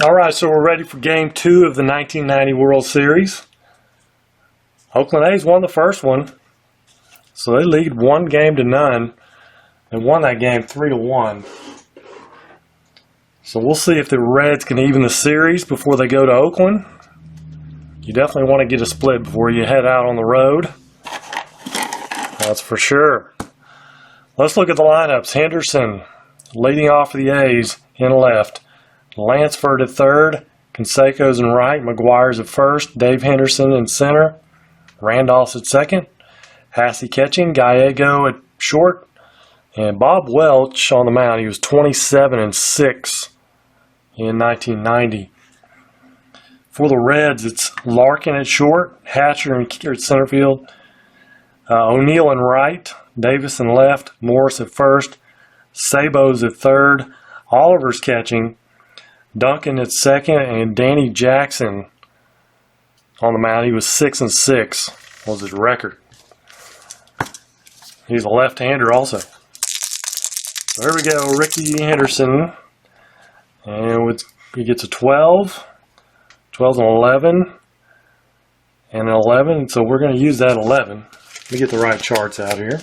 All right, so we're ready for Game 2 of the 1990 World Series. Oakland A's won the first one, so they lead 1-0 and won that game 3-1. So we'll see if the Reds can even the series before they go to Oakland. You definitely want to get a split before you head out on the road. That's for sure. Let's look at the lineups. Henderson leading off for the A's in left. Lansford at third, Canseco's in right, McGuire's at first, Dave Henderson in center, Randolph's at second, Hassey catching, Gallego at short, and Bob Welch on the mound. He was 27-6 in 1990. For the Reds, it's Larkin at short, Hatcher at center field, O'Neill in right, Davis in left, Morris at first, Sabo's at third, Oliver's catching, Duncan at second, and Danny Jackson on the mound. He was 6-6 was his record. He's a left-hander also. So there we go, Ricky Henderson, and he gets a 12, 12's an 11, and an 11. So we're going to use that 11. Let me get the right charts out here.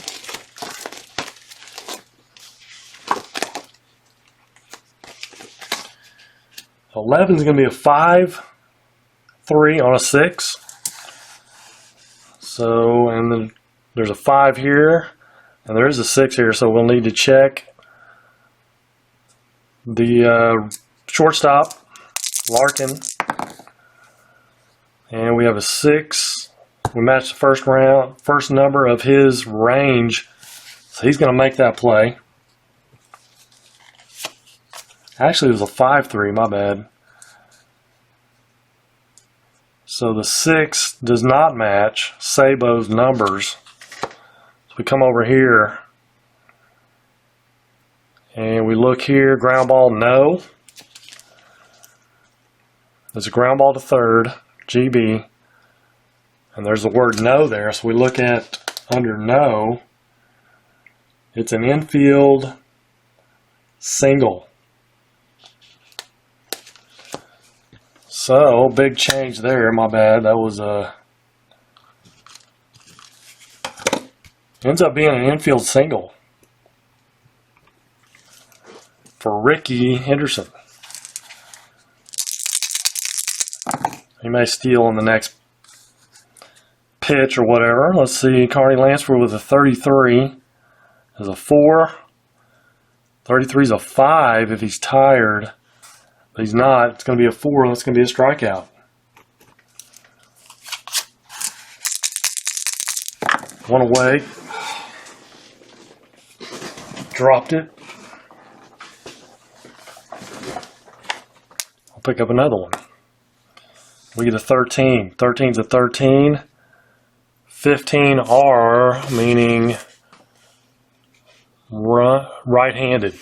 11 is going to be a 5, 3 on a 6. So, and then there's a 5 here, and there is a 6 here, so we'll need to check the shortstop, Larkin. And we have a 6. We match the first number of his range, so he's going to make that play. Actually, it was a 5-3, my bad. So the 6 does not match Sabo's numbers. So we come over here, and we look here, ground ball, no. There's a ground ball to third, GB, and there's the word no there. So we look at under no, it's an infield single. So, big change there, my bad. That was ends up being an infield single for Ricky Henderson. He may steal on the next pitch or whatever. Let's see, Carney Lansford with a 33 is a 4. 33 is a 5 if he's tired. But he's not. It's going to be a 4. That's going to be a strikeout. One away. Dropped it. I'll pick up another one. We get a 13. 13's a 13. 15R, meaning right-handed.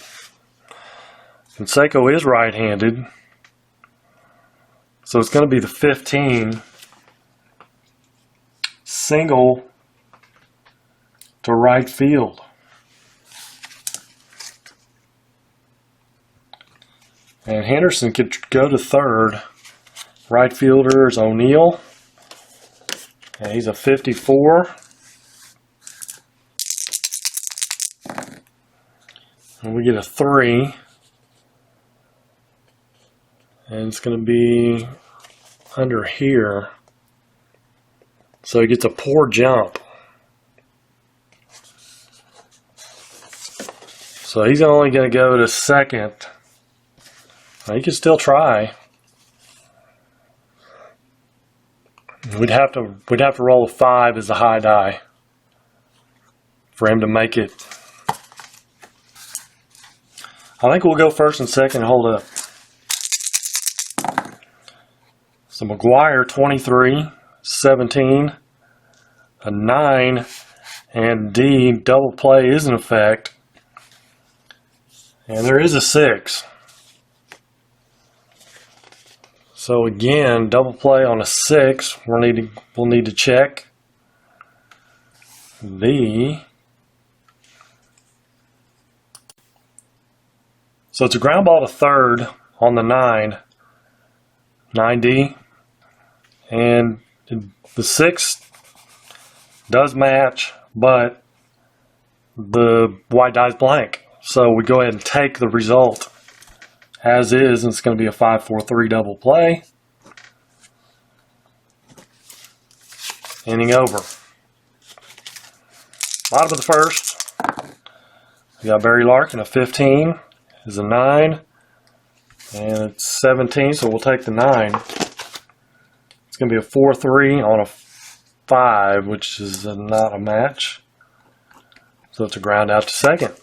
Canseco is right-handed, so it's going to be the 15 single to right field. And Henderson could go to third. Right fielder is O'Neill, and he's a 54. And we get a 3. And it's going to be under here. So he gets a poor jump. So he's only going to go to second. Now, he can still try. We'd have to roll a 5 as a high die for him to make it. I think we'll go first and second and hold up. So McGuire, 23, 17, a 9, and D, double play is in effect. And there is a 6. So again, double play on a 6. We'll need to check the. So it's a ground ball to third on the 9. 9D. And the 6 does match, but the white die is blank. So we go ahead and take the result as is, and it's going to be a 5-4-3 double play. Inning over. Bottom of the first, we got Barry Larkin, a 15 is a 9, and it's 17, so we'll take the 9. It's going to be a 4-3 on a 5, which is not a match. So it's a ground out to second.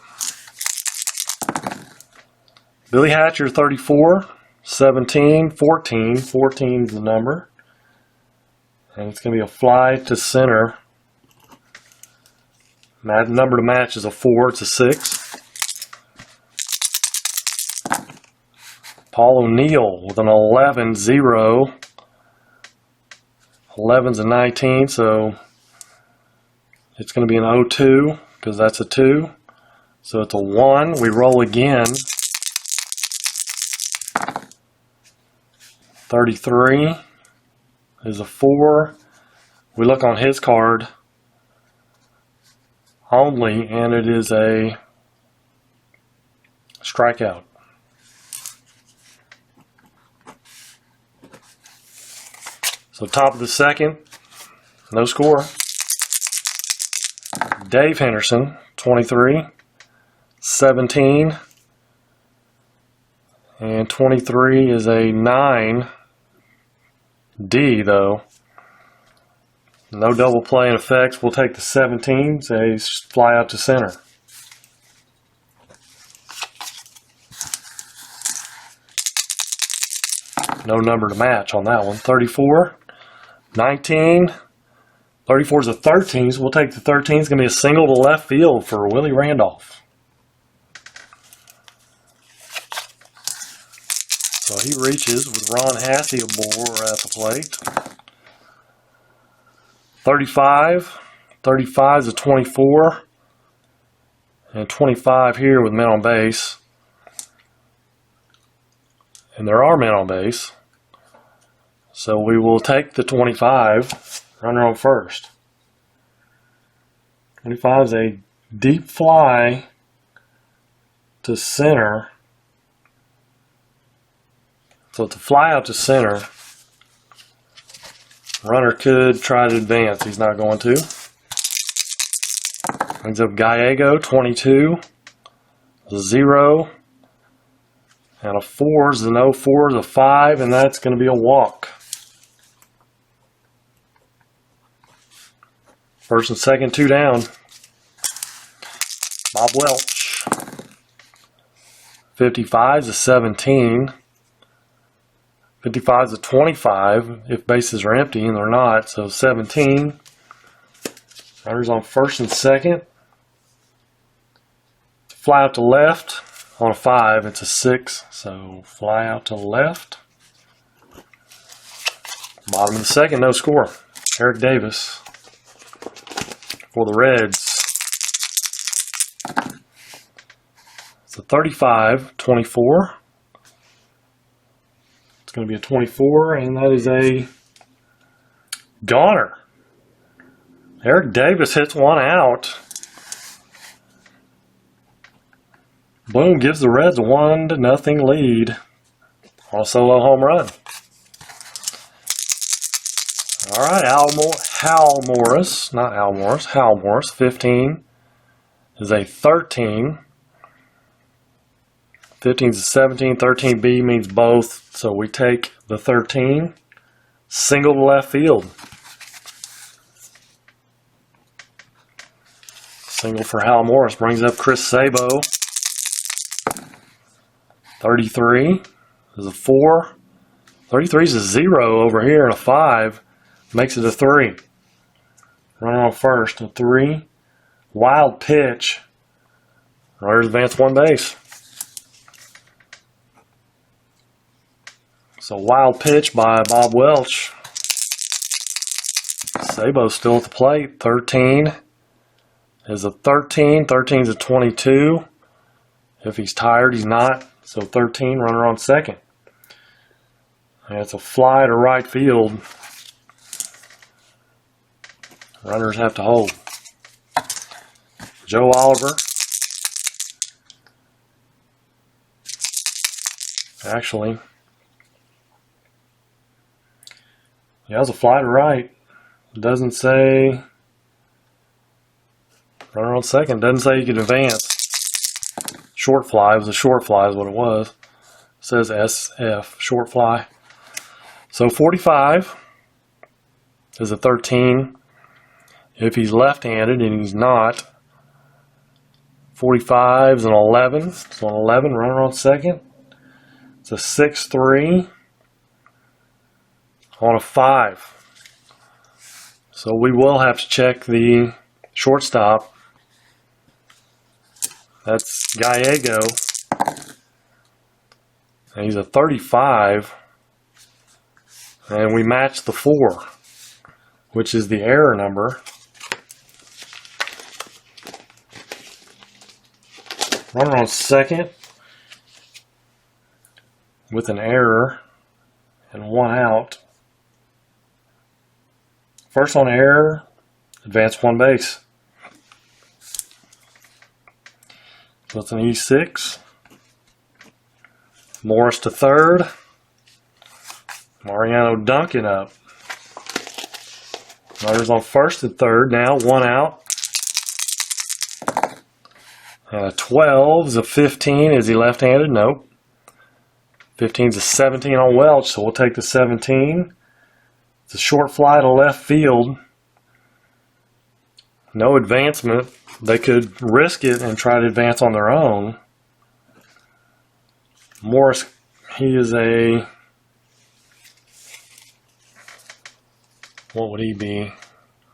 Billy Hatcher, 34, 17, 14. 14 is the number. And it's going to be a fly to center. Number to match is a 4. It's a 6. Paul O'Neill with an 11-0. 11's a 19, so it's going to be an 0-2 because that's a 2. So it's a 1. We roll again. 33 is a 4. We look on his card only, and it is a strikeout. So top of the second, no score. Dave Henderson, 23, 17, and 23 is a 9. D though. No double play in effects. We'll take the 17, say fly out to center. No number to match on that one. 34, 19, 34 is a 13, so we'll take the 13. It's going to be a single to left field for Willie Randolph. So he reaches with Ron Hassey-Moore at the plate. 35 is a 24, and 25 here with men on base. And there are men on base. So we will take the 25, runner on first. 25 is a deep fly to center. So it's a fly out to center. Runner could try to advance. He's not going to. Brings up Gallego, 22. 0. And a 4 is an 0-4 is a 5, and that's going to be a walk. First and second, 2 down. Bob Welch. 55 is a 17. 55 is a 25 if bases are empty, and they're not, so 17. Runners on first and second. Fly out to left. On a 5, it's a 6, so fly out to left. Bottom of the second, no score. Eric Davis for the Reds. It's a 35, 24. It's going to be a 24, and that is a goner. Eric Davis hits one out. Bloom gives the Reds a 1-0 lead on a solo home run. All right, Hal Morris, 15 is a 13. 15 is a 17, 13B means both, so we take the 13. Single to left field. Single for Hal Morris brings up Chris Sabo. 33 is a 4. 33 is a 0 over here, and a 5 makes it a 3. Runner on first, a 3. Wild pitch. Runners advance one base. So wild pitch by Bob Welch. Sabo's still at the plate. 13 is a 13. 13 is a 22. If he's tired, he's not. So 13, runner on second. And it's a fly to right field. Runners have to hold. Joe Oliver. Actually, yeah, it was a fly to right. It doesn't say runner on second. It doesn't say you could advance. Short fly. It was a short fly is what it was. It says SF, short fly. So 45 is a 13. If he's left-handed, and he's not, 45 is an 11. So an 11, runner on second. It's a 6-3 on a 5. So we will have to check the shortstop. That's Gallego. And he's a 35. And we match the 4, which is the error number. Runner on second with an error and 1 out. First on error, advance 1 base. So it's an E6. Morris to third. Mariano Duncan up. Runners on first and third now, 1 out. And a 12 is a 15. Is he left-handed? Nope. 15 is a 17 on Welch, so we'll take the 17. It's a short fly to left field. No advancement. They could risk it and try to advance on their own. Morris, he is a... What would he be?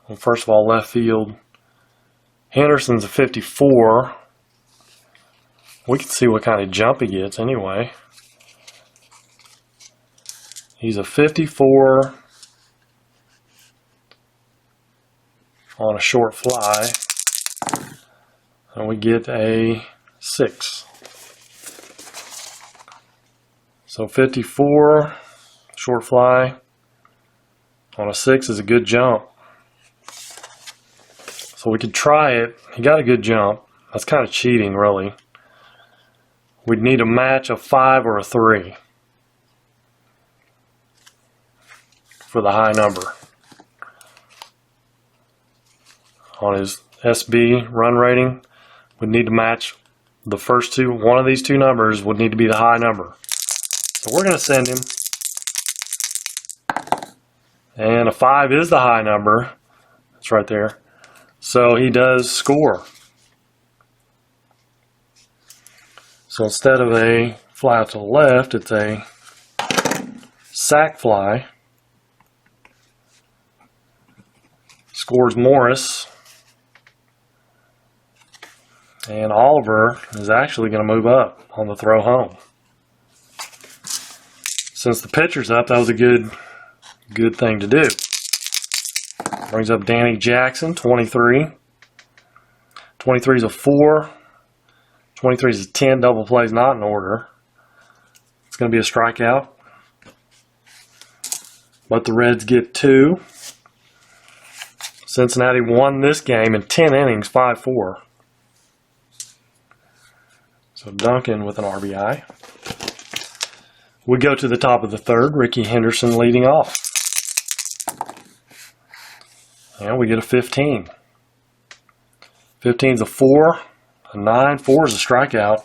Well, first of all, left field. Henderson's a 54. We can see what kind of jump he gets anyway. He's a 54 on a short fly. And we get a 6. So 54 short fly on a 6 is a good jump. So we could try it. He got a good jump. That's kind of cheating, really. We'd need a match of 5 or a 3 for the high number. On his SB run rating, we'd need to match the first two. One of these two numbers would need to be the high number. So we're going to send him. And a 5 is the high number. It's right there. So he does score. So instead of a fly to the left, it's a sac fly. Scores Morris. And Oliver is actually going to move up on the throw home. Since the pitcher's up, that was a good thing to do. Brings up Danny Jackson, 23. 23 is a 4. 23 is a 10. Double plays not in order. It's going to be a strikeout. But the Reds get 2. Cincinnati won this game in 10 innings, 5-4. So Duncan with an RBI. We go to the top of the third. Ricky Henderson leading off. And we get a 15. 15 is a 4. A 9. 4 is a strikeout.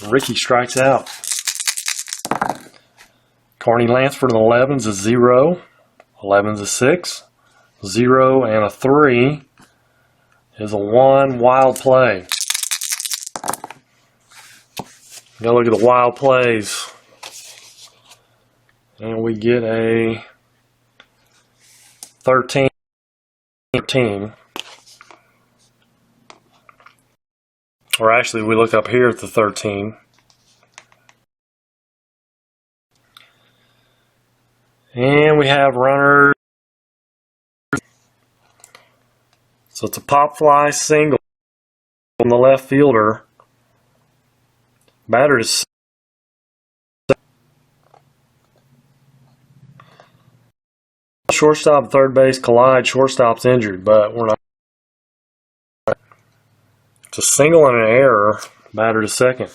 Ricky strikes out. Carney Lansford, an 11 is a 0. 11 is a 6. 0 and a 3 is a 1. Wild play. Now look at the wild plays. And we get a 13. Or actually, we look up here at the 13. And we have runners. So it's a pop fly single from the left fielder. Batter is shortstop and third base collide. Shortstop's injured, but we're not. It's a single and an error. Batter to second.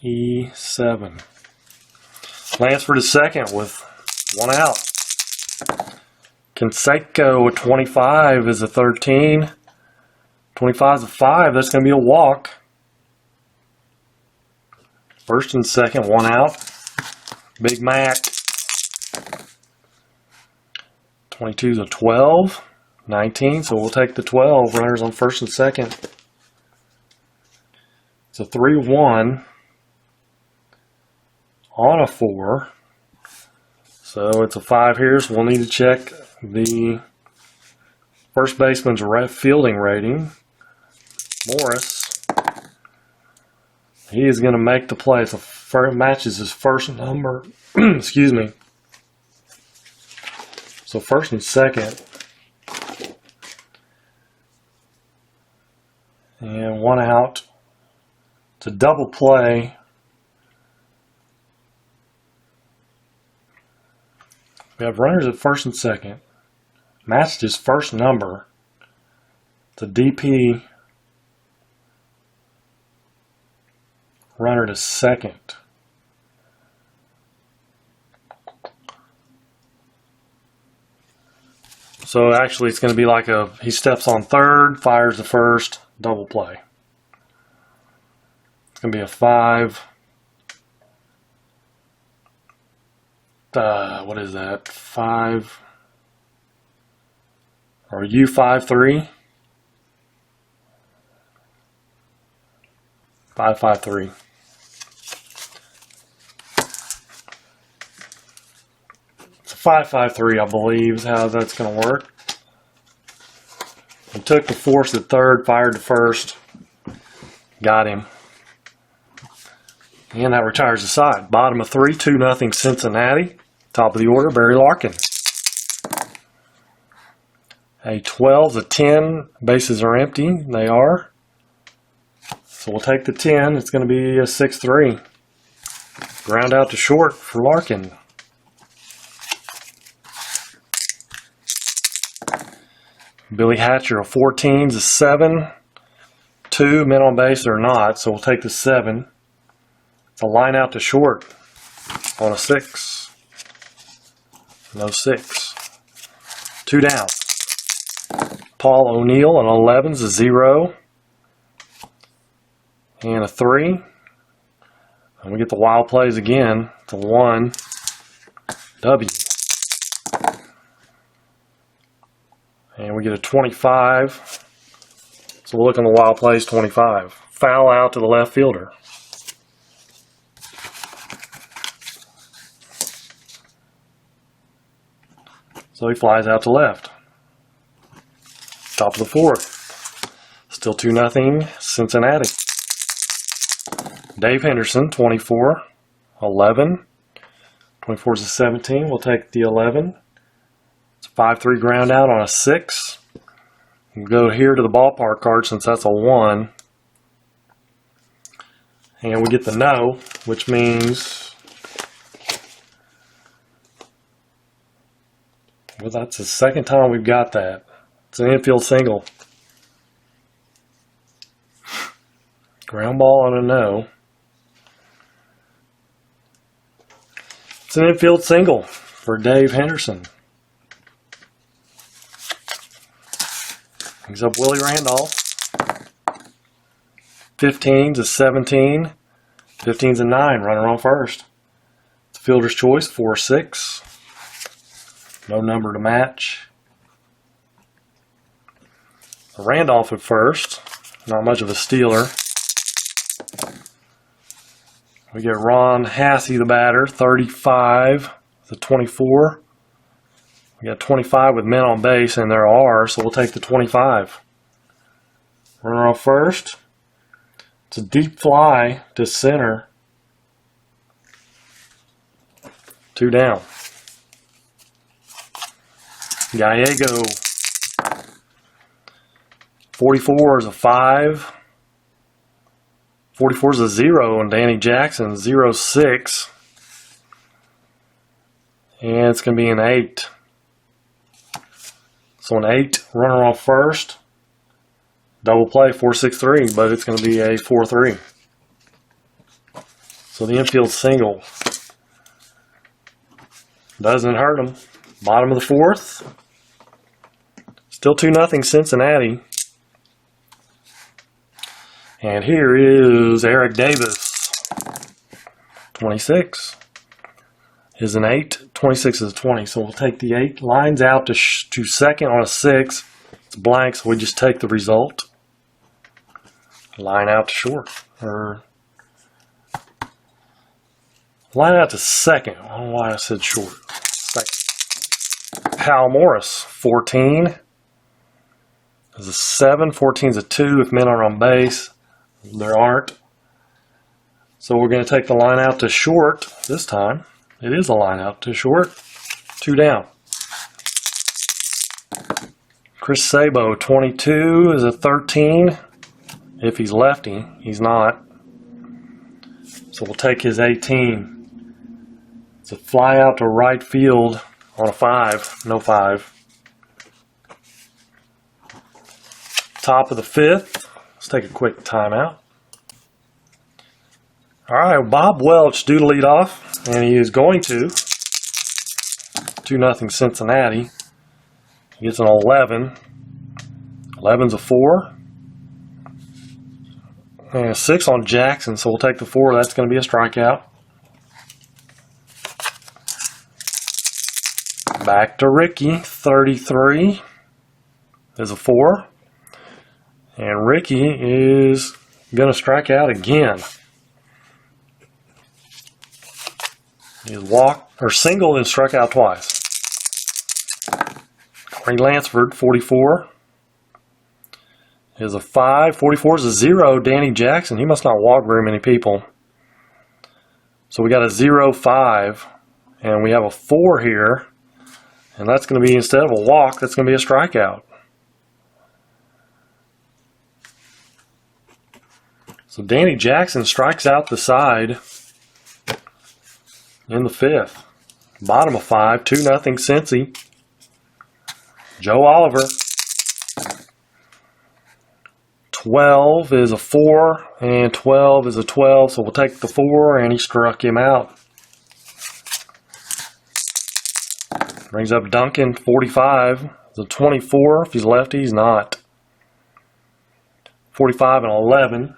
E7. Lansford to second with one out. Canseco with 25 is a 13. 25 is a 5. That's going to be a walk. First and second, one out. Big Mac. 22 is a 12. 19, so we'll take the 12. Runners on first and second. It's a 3-1 on a 4. So it's a 5 here, so we'll need to check the first baseman's fielding rating. Morris. He is going to make the play. It's matches his first number. Excuse me. So first and second. And one out. It's a double play. We have runners at first and second. Matched his first number. The DP runner to second. So actually it's going to be like he steps on third, fires the first, double play. It's going to be a 5. What is that? 5 or U53? 553. It's a 553, I believe, is how that's going to work. He took the force at third, fired to first, got him. And that retires the side. Bottom of 3, 2-0 Cincinnati. Top of the order, Barry Larkin. A 12, a 10. Bases are empty. They are. So we'll take the 10. It's going to be a 6-3. Ground out to short for Larkin. Billy Hatcher, a 14's a 7. 2 men on base are not, so we'll take the 7. It's a line out to short on a 6. No 6. 2 down. Paul O'Neill, an 11's a 0. And a 3. And we get the wild plays again. It's a 1. W. And we get a 25. So we'll look on the wild plays, 25. Foul out to the left fielder. So he flies out to left. Top of the 4th. Still 2-0 Cincinnati. Dave Henderson, 24. 11. 24 is a 17. We'll take the 11. It's a 5-3 ground out on a 6. We'll go here to the ballpark card since that's a 1. And we get the no, which means, well, that's the second time we've got that. It's an infield single. Ground ball on a no. It's an infield single for Dave Henderson. Brings up Willie Randolph. 15's a 17. 15's a 9. Runner on first. It's a fielder's choice. 4-6. No number to match. Randolph at first. Not much of a stealer. We get Ron Hassey, the batter. 35. The 24. We got 25 with men on base, and there are, so we'll take the 25. Runner on first. It's a deep fly to center. 2 down. Gallego. 44 is a 5. 44 is a 0 on Danny Jackson, 0-6. And it's going to be an 8. So an 8, runner on first. Double play, 4-6-3, but it's going to be a 4-3. So the infield single doesn't hurt them. Bottom of the fourth. Still 2-0 Cincinnati. And here is Eric Davis. 26 is an 8. 26 is a 20. So we'll take the 8. Lines out to second on a 6. It's blank, so we just take the result. Line out to short. Or line out to second. I don't know why I said short. Second. Hal Morris. 14 is a 7. 14 is a 2 if men are on base. There aren't. So we're going to take the line out to short this time. It is a line out to short. 2 down. Chris Sabo, 22 is a 13. If he's lefty, he's not. So we'll take his 18. It's a fly out to right field on a 5. No 5. Top of the 5th. Let's take a quick timeout. All right, Bob Welch due to lead off, and he is going to. 2-0 Cincinnati. He gets an 11. 11's a 4. And a 6 on Jackson, so we'll take the 4. That's going to be a strikeout. Back to Ricky. 33 is a 4. And Ricky is going to strike out again. He's walked or singled and struck out twice. Corey Lansford, 44 is a 5. 44 is a 0. Danny Jackson, he must not walk very many people. So we got a 0-5, and we have a 4 here, and that's going to be, instead of a walk, that's going to be a strikeout. So Danny Jackson strikes out the side in the 5th. Bottom of 5, 2-0 Cincy. Joe Oliver. 12 is a 4, and 12 is a 12, so we'll take the 4, and he struck him out. Brings up Duncan, 45. It's a 24. If he's lefty, he's not. 45 and 11.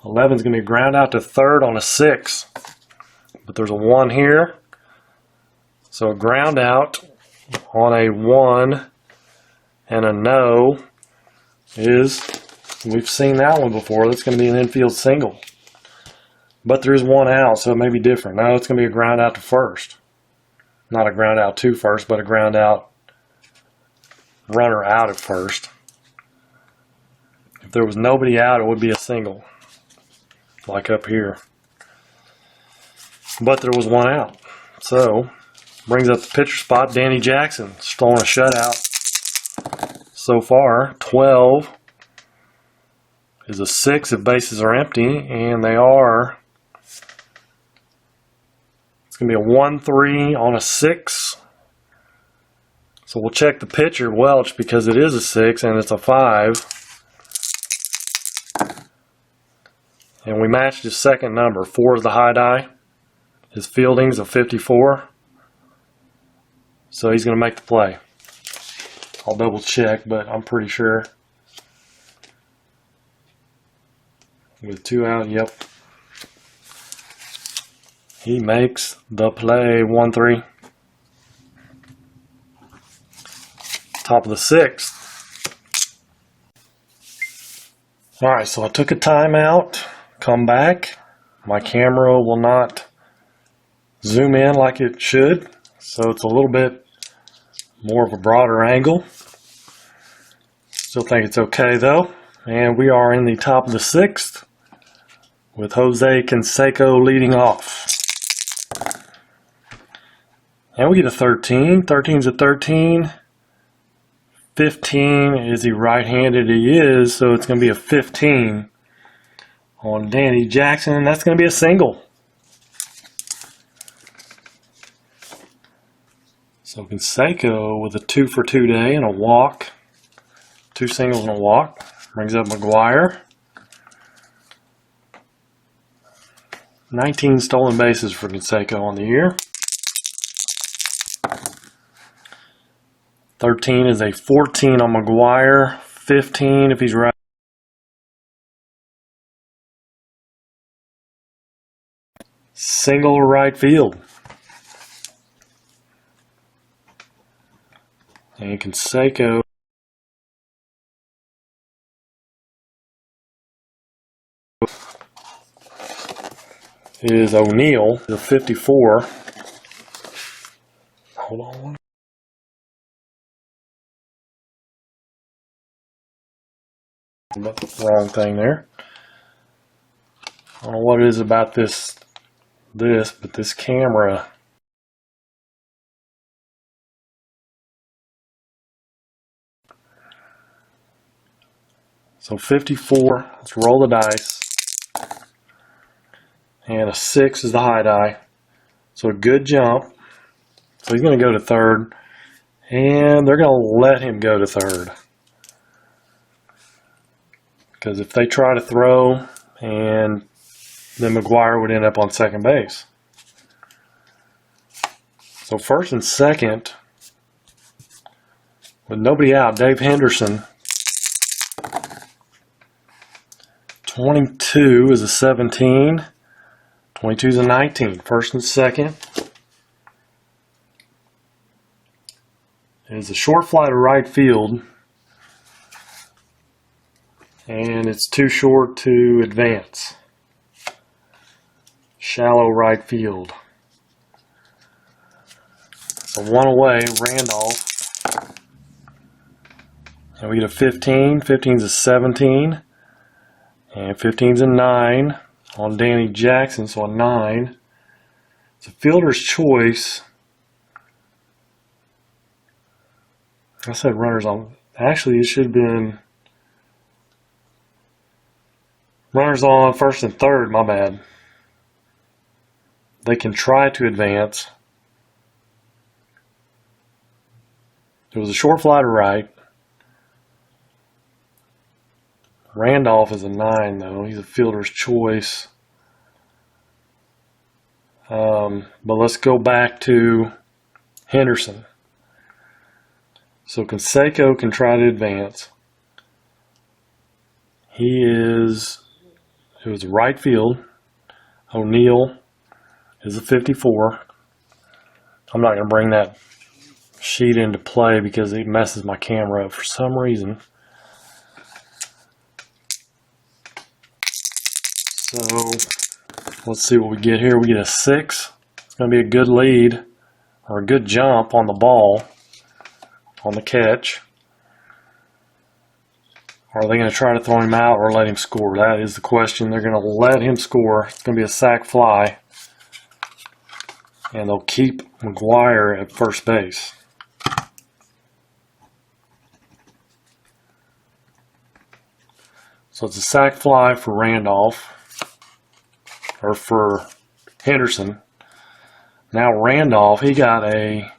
11 is going to be ground out to third on a 6. But there's a 1 here. So a ground out on a 1 and a no is, we've seen that one before. That's going to be an infield single. But there's 1 out, so it may be different. No, it's going to be a ground out to first. Not a ground out to first, but a ground out runner out at first. If there was nobody out, it would be a single. Like up here. But there was 1 out. So, brings up the pitcher spot. Danny Jackson throwing a shutout. So far, 12 is a 6 if bases are empty, and they are. It's going to be a 1-3 on a 6. So we'll check the pitcher, Welch, because it is a 6 and it's a 5. And we matched his second number. 4 is the high die. His fielding's a 54. So he's going to make the play. I'll double check, but I'm pretty sure. With 2 out, yep. He makes the play. 1-3. Top of the 6th. Alright, so I took a timeout. Come back. My camera will not zoom in like it should, so it's a little bit more of a broader angle. Still think it's okay though. And we are in the top of the 6th with Jose Canseco leading off. And we get a 13. 13's a 13. 15 is he right-handed? He is, so it's going to be a 15 on Danny Jackson. That's going to be a single. So Canseco with a 2-for-2 day and a walk. 2 singles and a walk. Brings up McGuire. 19 stolen bases for Canseco on the year. 13 is a 14 on McGuire. 15 if he's right. Single right field. And Canseco is O'Neill, the 54. Hold on. Wrong thing there. I don't know what it is about this, but this camera. So 54, let's roll the dice. And a 6 is the high die. So a good jump. So he's going to go to third. And they're going to let him go to third. Because if they try to throw, and then McGuire would end up on second base. So first and second, with nobody out, Dave Henderson. 22 is a 17. 22 is a 19. First and second. It is a short fly to right field. And it's too short to advance. Shallow right field. So one away, Randolph. And we get a 15. 15 is a 17. And 15 is a 9 on Danny Jackson, so a 9. It's a fielder's choice. I said runners on. Actually, it should have been runners on first and third, my bad. They can try to advance. It was a short fly to right. Randolph is a 9, though. He's a fielder's choice. But let's go back to Henderson. So Canseco can try to advance. It was right field. O'Neill is a 54. I'm not going to bring that sheet into play because it messes my camera up for some reason. So let's see what we get here. We get a 6. It's going to be a good lead or a good jump on the ball, on the catch. Are they going to try to throw him out or let him score? That is the question. They're going to let him score. It's going to be a sac fly. And they'll keep McGuire at first base. So it's a sac fly for Randolph. Or for Henderson. Now Randolph, he got a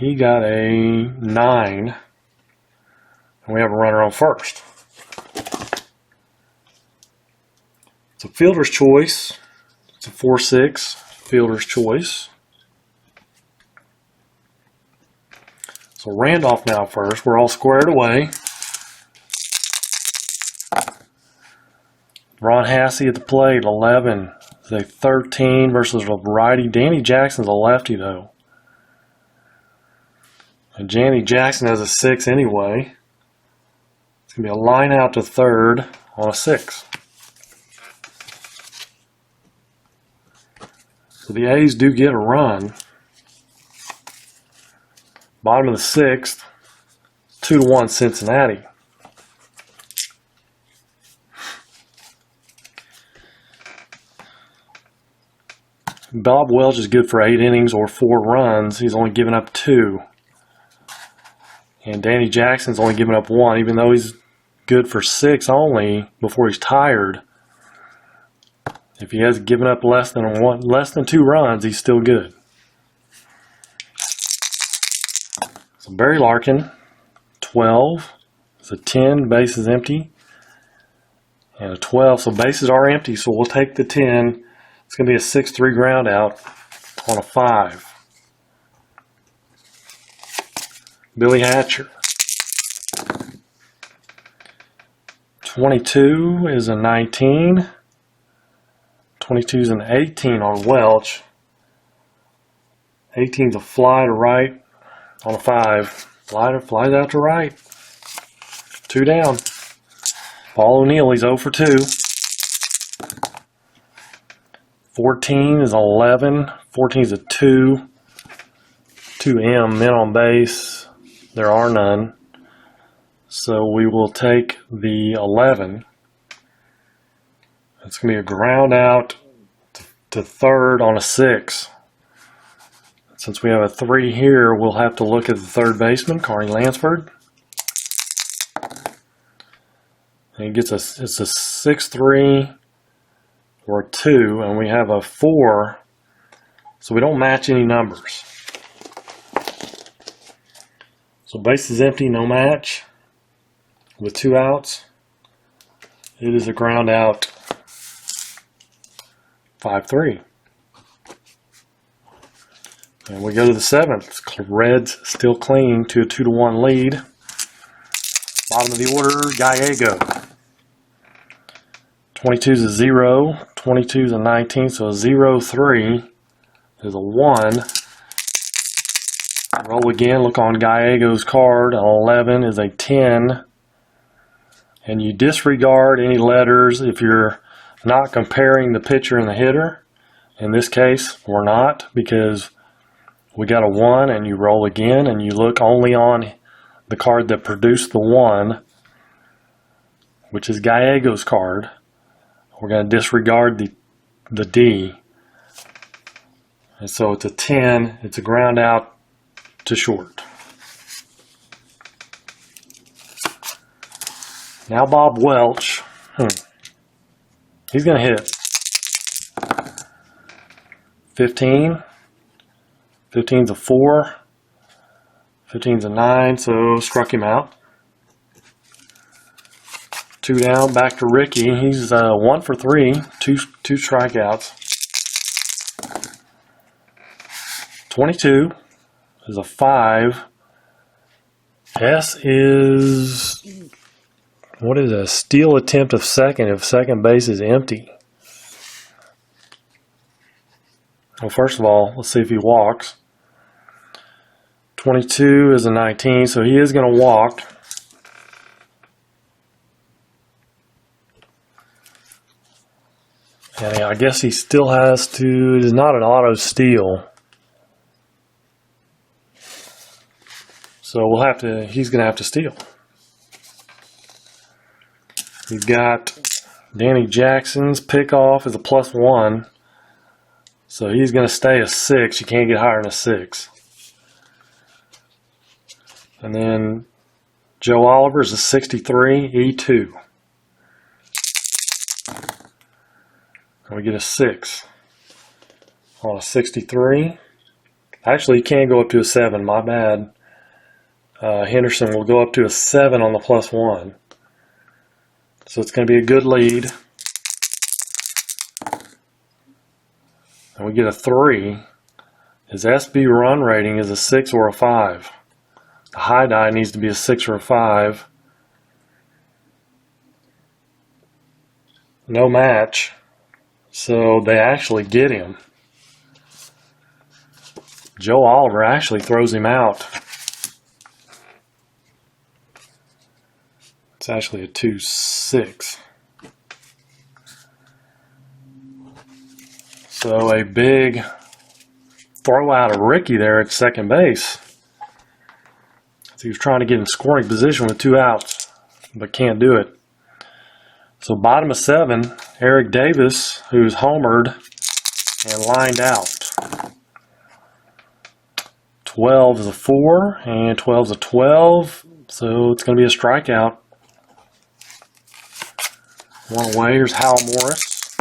9. And we have a runner on first. It's a fielder's choice. It's a 4-6 fielder's choice. So Randolph now first. We're all squared away. Ron Hassey at the plate, 11. It's a 13 versus a righty. Danny Jackson's a lefty, though. And Danny Jackson has a 6 anyway. It's going to be a line out to third on a 6. So the A's do get a run. Bottom of the 6th, 2-1 Cincinnati. Bob Welch is good for 8 innings or 4 runs. He's only given up 2. And Danny Jackson's only given up 1, even though he's good for 6 only before he's tired. If he has given up less than 2 runs, he's still good. So Barry Larkin, 12. It's a 10, base is empty. And a 12, so bases are empty, so we'll take the 10. It's going to be a 6-3 ground out on a 5. Billy Hatcher. 22 is a 19. 22 is an 18 on Welch. 18 is a fly to right on a 5. Flies out to right. 2 down. Paul O'Neill, he's 0 for 2. 14 is 11. 14 is a 2. 2M, men on base. There are none. So we will take the 11. It's going to be a ground out to third on a 6. Since we have a 3 here, we'll have to look at the third baseman, Carney Lansford. And it's a 6-3 or a 2, and we have a 4, so we don't match any numbers. So base is empty, no match, with 2 outs. It is a ground out 5-3. And we go to the 7th. Reds still clinging to a 2-1 lead. Bottom of the order, Gallego. 22 is a 0. 22 is a 19, so a 0-3 is a 1. Roll again, look on Gallego's card. An 11 is a 10. And you disregard any letters if you're not comparing the pitcher and the hitter. In this case, we're not, because we got a 1, and you roll again, and you look only on the card that produced the 1, which is Gallego's card. We're going to disregard the D. And so it's a 10. It's a ground out to short. Now Bob Welch. He's going to hit 15. 15's a 4. 15's a 9, so struck him out. 2 down, back to Ricky. He's 1 for 3, two strikeouts. 22 is a 5. S is, what is a steal attempt of second if second base is empty? Well, first of all, let's see if he walks. 22 is a 19, so he is going to walk. And I guess he still has to, it is not an auto steal. So we'll have to, he's going to have to steal. He's got Danny Jackson's pickoff is a +1. So he's going to stay a 6. You can't get higher than a 6. And then Joe Oliver's a 63, E2. And we get a 6 on a 63. Actually, you can't go up to a 7. My bad. Henderson will go up to a 7 on the +1. So it's going to be a good lead. And we get a 3. His SB run rating is a 6 or a 5. The high die needs to be a 6 or a 5. No match. So they actually get him. Joe Oliver actually throws him out. It's actually a 2-6. So a big throw out of Ricky there at second base. So he was trying to get in scoring position with 2 outs, but can't do it. So bottom of 7, Eric Davis, who's homered and lined out. 12 is a 4, and 12 is a 12, so it's going to be a strikeout. One away, here's Hal Morris.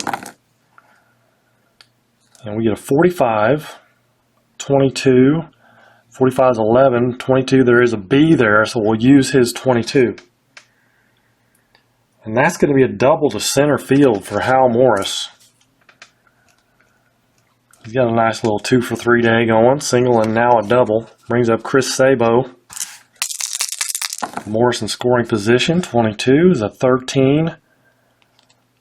And we get a 45, 22, 45 is 11, 22, there is a B there, so we'll use his 22. And that's going to be a double to center field for Hal Morris. He's got a nice little 2 for 3 day going, single and now a double. Brings up Chris Sabo. Morris in scoring position, 22 is a 13.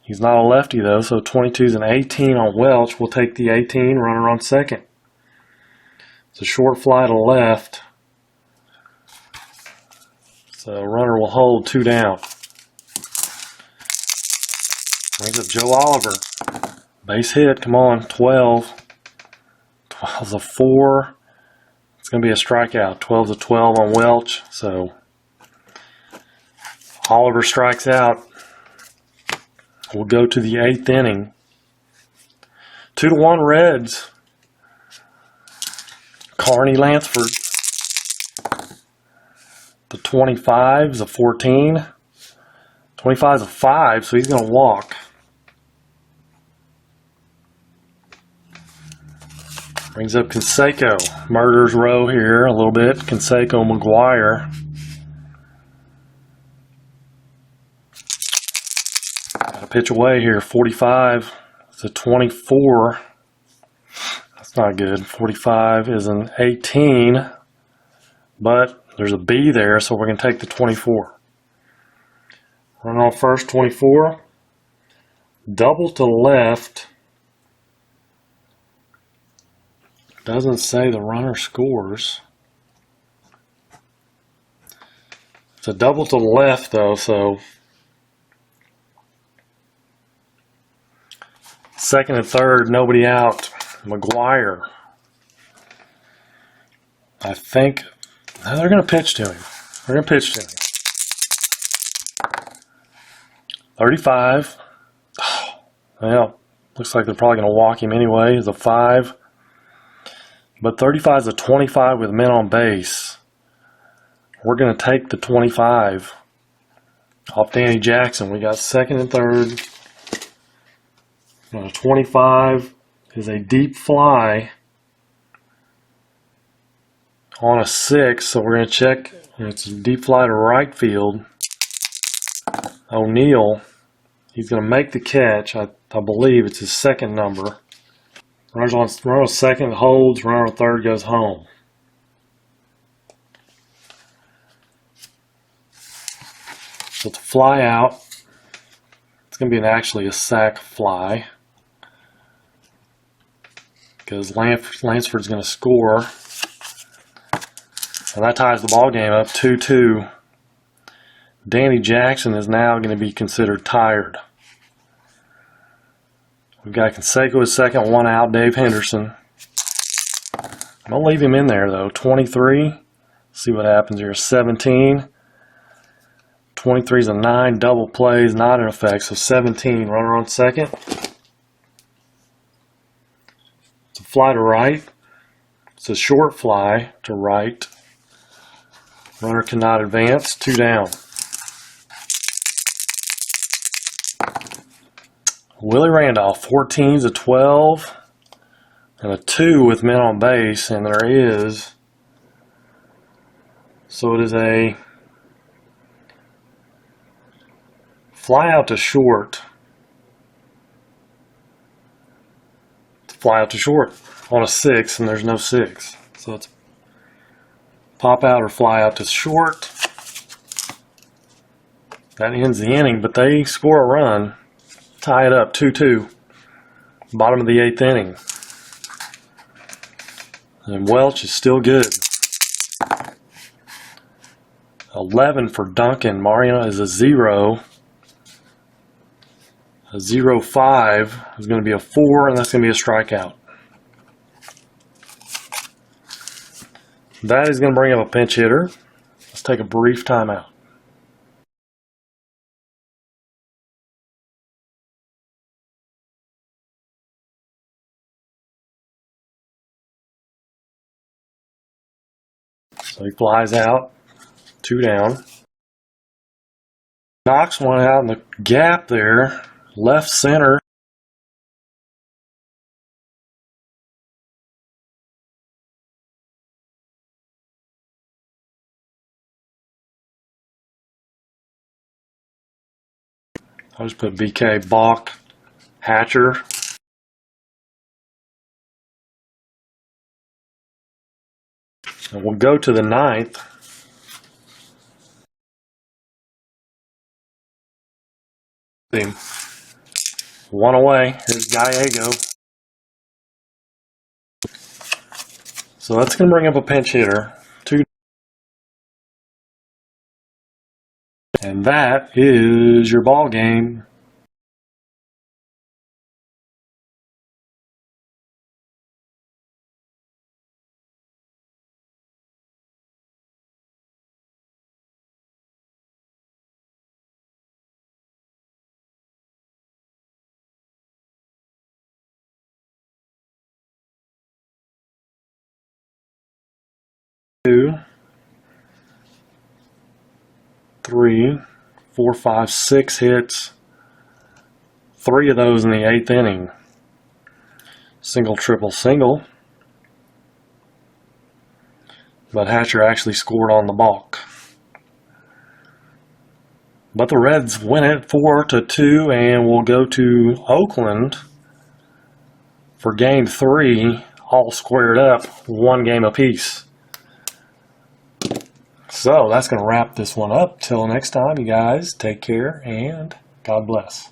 He's not a lefty though, so 22 is an 18 on Welch. We'll take the 18, runner on second. It's a short fly to left. So runner will hold 2 down. Brings up Joe Oliver. Base hit, come on, 12. 12's a 4. It's going to be a strikeout. 12's a 12 on Welch. So Oliver strikes out. We'll go to the 8th inning. 2-1 Reds. Carney Lansford. The 25 is a 14. 25 is a 5, so he's going to walk. Brings up Canseco. Murder's row here a little bit. Canseco, McGuire. Got a pitch away here. 45. It's a 24. That's not good. 45 is an 18. But there's a B there, so we're going to take the 24. Run on first, 24. Double to left. Doesn't say the runner scores. It's a double to the left though, so second and third, nobody out. McGuire. I think they're going to pitch to him. They're going to pitch to him. 35. Oh, well, looks like they're probably going to walk him anyway. It's a 5. But 35 is a 25 with men on base. We're going to take the 25 off Danny Jackson. We got second and third. And a 25 is a deep fly on a 6. So we're going to check. It's a deep fly to right field. O'Neill, he's going to make the catch. I believe it's his second number. Runner on second holds, runner on third goes home. So it's a fly out. It's going to be actually a sac fly because Lansford's going to score. And that ties the ball game up 2-2. Danny Jackson is now going to be considered tired. We've got Canseco at second, 1 out, Dave Henderson. I'm going to leave him in there, though. 23. See what happens here. 17. 23 is a 9. Double plays, not in effect. So 17. Runner on second. It's a fly to right. It's a short fly to right. Runner cannot advance. 2 down. Willie Randolph, 14's a 12 and a 2 with men on base, and there is, so it is a fly out to short. It's a fly out to short on a 6, and there's no 6. So it's pop out or fly out to short. That ends the inning, but they score a run. Tie it up 2-2. Bottom of the 8th inning. And Welch is still good. 11 for Duncan. Mariano is a 0. A 0-5 is going to be a 4, and that's going to be a strikeout. That is going to bring up a pinch hitter. Let's take a brief timeout. So he flies out, 2 down. Knocks one out in the gap there, left center. I'll just put BK, balk, Hatcher. And we'll go to the 9th. One away. Here's Gallego. So that's going to bring up a pinch hitter. 2. And that is your ball game. Two, 3, 4, 5, 6 hits. 3 of those in the 8th inning. Single, triple, single. But Hatcher actually scored on the balk. But the Reds win it 4-2, and we'll go to Oakland for game 3, all squared up, 1 game apiece. So that's going to wrap this one up. Till next time, you guys, take care and God bless.